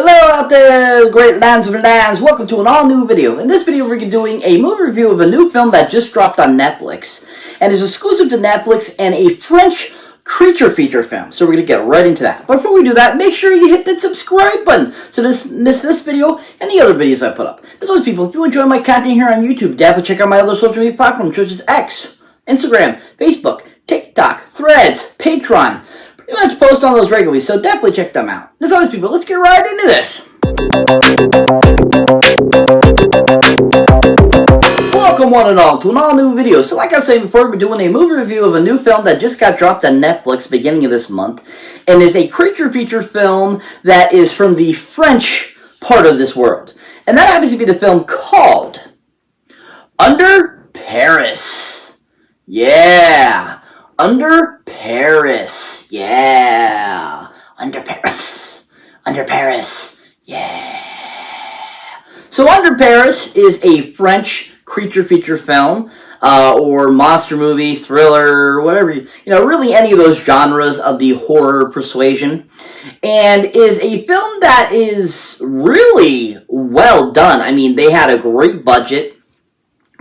Hello out there, great lands of lands. Welcome to an all-new video. In this video, we're doing a movie review of a new film that just dropped on Netflix and is exclusive to Netflix and a French creature feature film. So we're going to get right into that. But before we do that, make sure you hit the subscribe button so you don't miss this video and the other videos I put up. As always, people, if you enjoy my content here on YouTube, definitely check out my other social media platforms, such as X, Instagram, Facebook, TikTok, Threads, Patreon. Pretty much post on those regularly, so definitely check them out. As always, people, let's get right into this. Welcome one and all to an all-new video. So like I was saying before, we're doing a movie review of a new film that just got dropped on Netflix beginning of this month, and is a creature feature film that is from the French part of this world. And that happens to be the film called Under Paris. Yeah, Under Paris. Yeah, Under Paris. Under Paris. Yeah. So Under Paris is a French creature feature film, or monster movie, thriller, whatever, really any of those genres of the horror persuasion, and is a film that is really well done. I mean, they had a great budget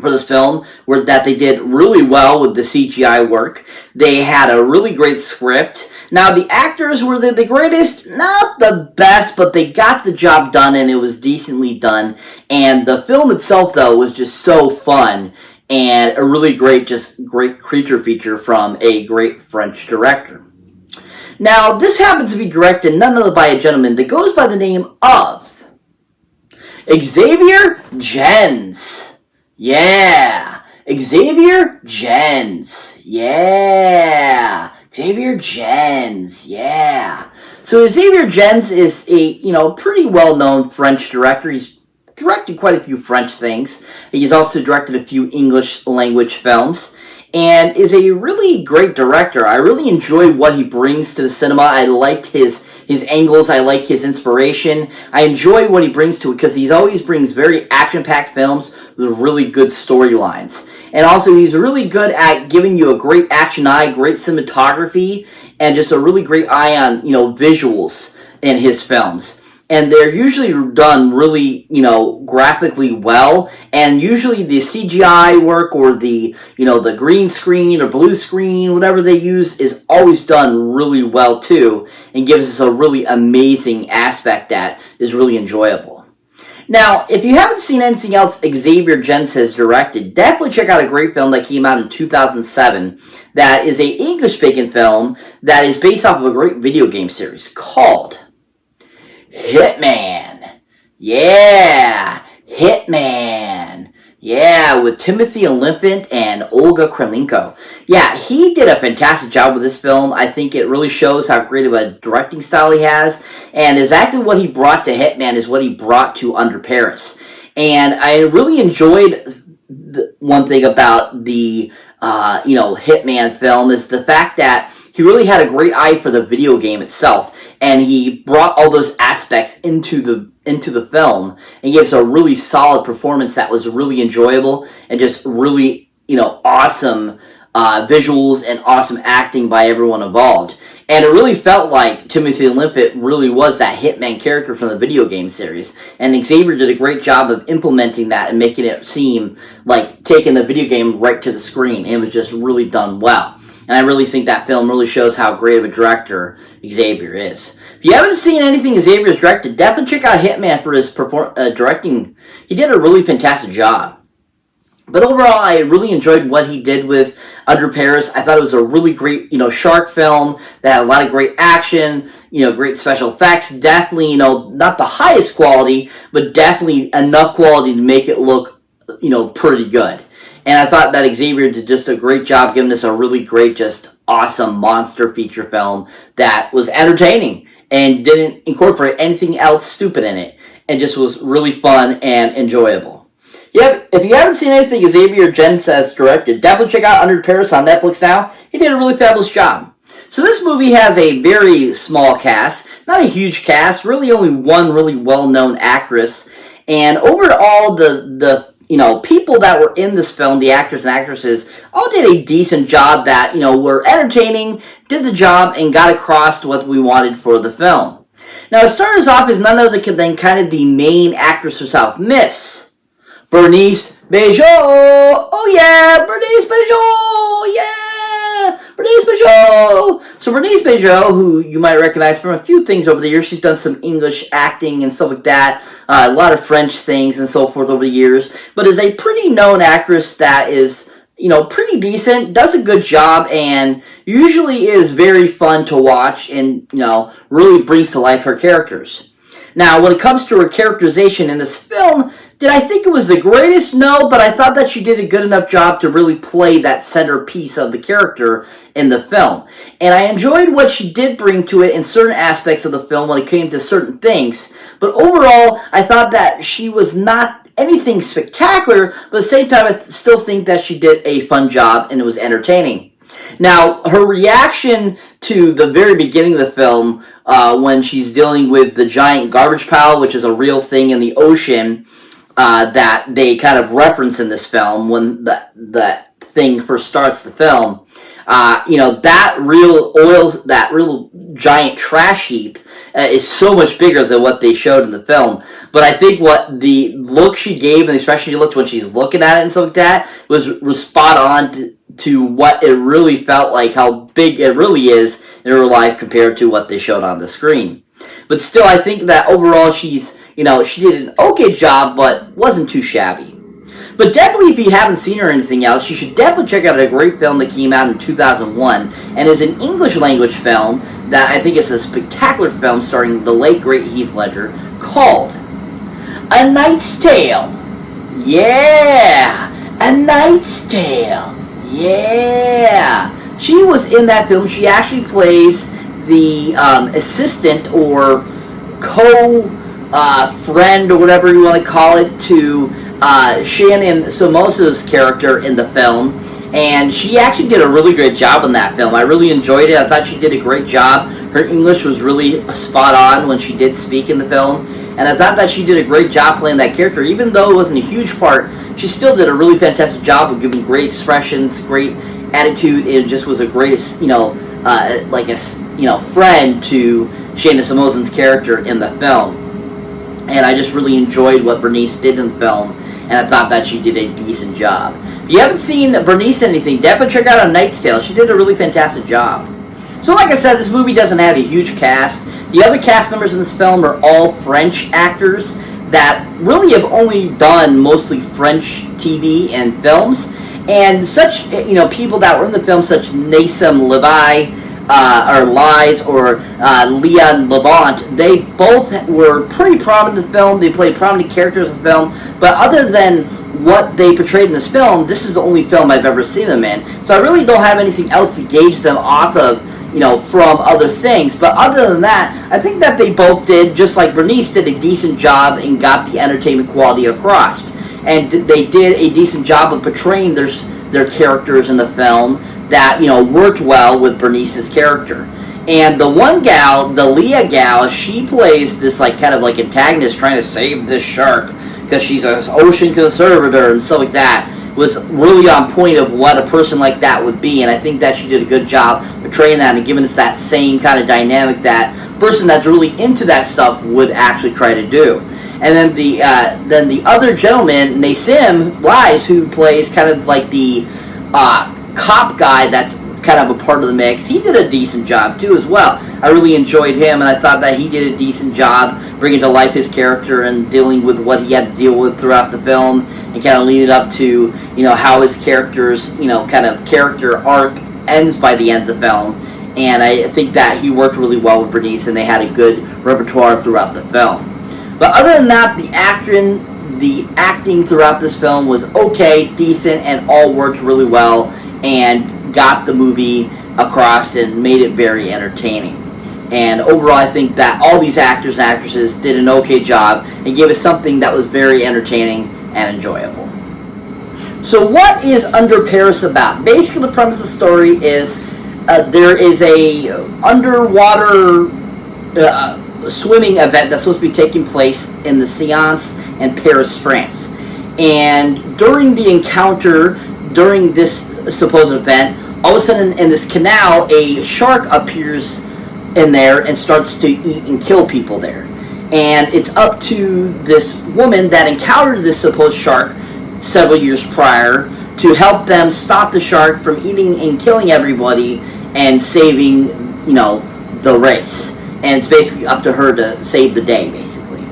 for this film, that they did really well with the CGI work. They had a really great script. Now, the actors were the greatest, not the best, but they got the job done, and it was decently done. And the film itself, though, was just so fun, and a really great creature feature from a great French director. Now, this happens to be directed none other by a gentleman that goes by the name of Xavier Gens. Yeah, Xavier Gens. Yeah, Xavier Gens. Yeah. So Xavier Gens is a pretty well-known French director. He's directed quite a few French things. He's also directed a few English language films, and is a really great director. I really enjoy what he brings to the cinema. I like his angles. I like his inspiration. I enjoy what he brings to it because he always brings very action-packed films with really good storylines. And also, he's really good at giving you a great action eye, great cinematography, and just a really great eye on, visuals in his films. And they're usually done really, graphically well. And usually the CGI work or the green screen or blue screen, whatever they use, is always done really well too. And gives us a really amazing aspect that is really enjoyable. Now, if you haven't seen anything else Xavier Gens has directed, definitely check out a great film that came out in 2007 that is an English-speaking film that is based off of a great video game series called Hitman. Yeah, Hitman. Yeah, with Timothy Olyphant and Olga Kurylenko. Yeah, he did a fantastic job with this film. I think it really shows how great of a directing style he has, and exactly what he brought to Hitman is what he brought to Under Paris. And I really enjoyed one thing about the Hitman film is the fact that he really had a great eye for the video game itself, and he brought all those aspects into the film and gave us a really solid performance that was really enjoyable and just really awesome visuals and awesome acting by everyone involved. And it really felt like Timothy Olyphant really was that Hitman character from the video game series. And Xavier did a great job of implementing that and making it seem like taking the video game right to the screen. And it was just really done well. And I really think that film really shows how great of a director Xavier is. If you haven't seen anything Xavier's directed, definitely check out Hitman for his directing. He did a really fantastic job. But overall, I really enjoyed what he did with Under Paris. I thought it was a really great, shark film that had a lot of great action, great special effects. Definitely, not the highest quality, but definitely enough quality to make it look, pretty good. And I thought that Xavier did just a great job giving us a really great, just awesome monster feature film that was entertaining and didn't incorporate anything else stupid in it. And just was really fun and enjoyable. Yep, if you haven't seen anything Xavier Gens has directed, definitely check out Under Paris on Netflix now. He did a really fabulous job. So this movie has a very small cast, not a huge cast, really only one really well-known actress. And overall, the people that were in this film, the actors and actresses, all did a decent job that, were entertaining, did the job, and got across what we wanted for the film. Now, it started us off as none other than kind of the main actress herself, Miss Bernice Bejo. Oh yeah, Bernice Bejo. Yeah, Bernice Bejo. So Bernice Bejo, who you might recognize from a few things over the years, she's done some English acting and stuff like that, a lot of French things and so forth over the years, but is a pretty known actress that is, pretty decent, does a good job, and usually is very fun to watch and, really brings to life her characters. Now, when it comes to her characterization in this film, did I think it was the greatest? No, but I thought that she did a good enough job to really play that centerpiece of the character in the film. And I enjoyed what she did bring to it in certain aspects of the film when it came to certain things. But overall, I thought that she was not anything spectacular, but at the same time, I still think that she did a fun job and it was entertaining. Now, her reaction to the very beginning of the film, when she's dealing with the giant garbage pile, which is a real thing in the ocean, that they kind of reference in this film when the thing first starts the film. That real giant trash heap is so much bigger than what they showed in the film. But I think what the look she gave, and especially looked when she's looking at it and stuff like that, was spot on to what it really felt like, how big it really is in real life compared to what they showed on the screen. But still, I think that overall she did an okay job, but wasn't too shabby. But definitely, if you haven't seen her or anything else, you should definitely check out a great film that came out in 2001 and is an English language film that I think is a spectacular film starring the late great Heath Ledger called A Knight's Tale. Yeah! A Knight's Tale. Yeah! She was in that film. She actually plays the assistant or friend or whatever you want to call it to Shannon Somoza's character in the film, and she actually did a really great job in that film. I really enjoyed it. I thought she did a great job. Her English was really spot on when she did speak in the film, and I thought that she did a great job playing that character. Even though it wasn't a huge part, she still did a really fantastic job of giving great expressions, great attitude. It just was a great, friend to Shannon Somoza's character in the film. And I just really enjoyed what Bernice did in the film, and I thought that she did a decent job. If you haven't seen Bernice in anything, definitely check out A Knight's Tale. She did a really fantastic job. So like I said, this movie doesn't have a huge cast. The other cast members in this film are all French actors that really have only done mostly French TV and films. And such, people that were in the film, such Nassim Levi, Leon Levant, they both were pretty prominent in the film. They played prominent characters in the film, but other than what they portrayed in this film, this is the only film I've ever seen them in. So I really don't have anything else to gauge them off of, from other things. But other than that, I think that they both did, just like Bernice did, a decent job and got the entertainment quality across. And they did a decent job of portraying their characters in the film that, worked well with Bernice's character. And the one gal, the Leah gal, she plays this kind of antagonist trying to save this shark because she's an ocean conservator and stuff like that. Was really on point of what a person like that would be, and I think that she did a good job portraying that and giving us that same kind of dynamic that person that's really into that stuff would actually try to do. And then the other gentleman, Nassim Lies, who plays kind of like the cop guy that's kind of a part of the mix, he did a decent job too as well. I really enjoyed him, and I thought that he did a decent job bringing to life his character and dealing with what he had to deal with throughout the film, and kind of leading up to how his character's kind of character arc ends by the end of the film. And I think that he worked really well with Bernice, and they had a good repertoire throughout the film. But other than that, the acting throughout this film was okay, decent, and all worked really well and got the movie across and made it very entertaining. And overall, I think that all these actors and actresses did an okay job and gave us something that was very entertaining and enjoyable. So what is Under Paris about? Basically, the premise of the story is there is a underwater swimming event that's supposed to be taking place in the Seance in Paris, France. And during the encounter, during this supposed event, all of a sudden in this canal, a shark appears in there and starts to eat and kill people there. And it's up to this woman that encountered this supposed shark several years prior to help them stop the shark from eating and killing everybody and saving, the race. And it's basically up to her to save the day, basically.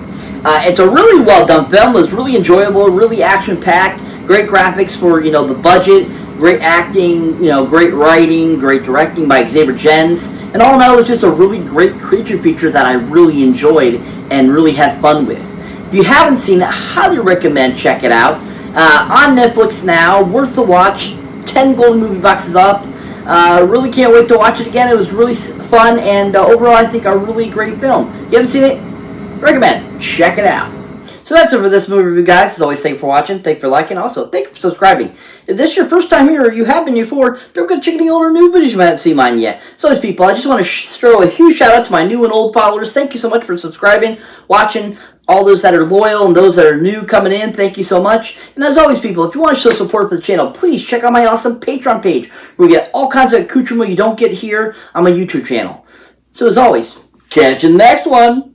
It's a really well done film. It was really enjoyable, really action packed, great graphics for the budget, great acting, great writing, great directing by Xavier Gens, and all in all, it was just a really great creature feature that I really enjoyed and really had fun with. If you haven't seen it, I highly recommend check it out. On Netflix now, worth the watch. 10 golden movie boxes up. Really can't wait to watch it again. It was really fun, and overall, I think a really great film. If you haven't seen it, recommend. Check it out. So that's it for this movie review, guys. As always, thank you for watching, thank you for liking, also thank you for subscribing. If this is your first time here, or you have been before, don't forget to check any older new videos you haven't seen mine yet. So as people, I just want to throw a huge shout out to my new and old followers. Thank you so much for subscribing, watching, all those that are loyal and those that are new coming in, thank you so much. And as always, people, if you want to show support for the channel, please check out my awesome Patreon page, where we get all kinds of accoutrement you don't get here on my YouTube channel. So as always, catch you in the next one.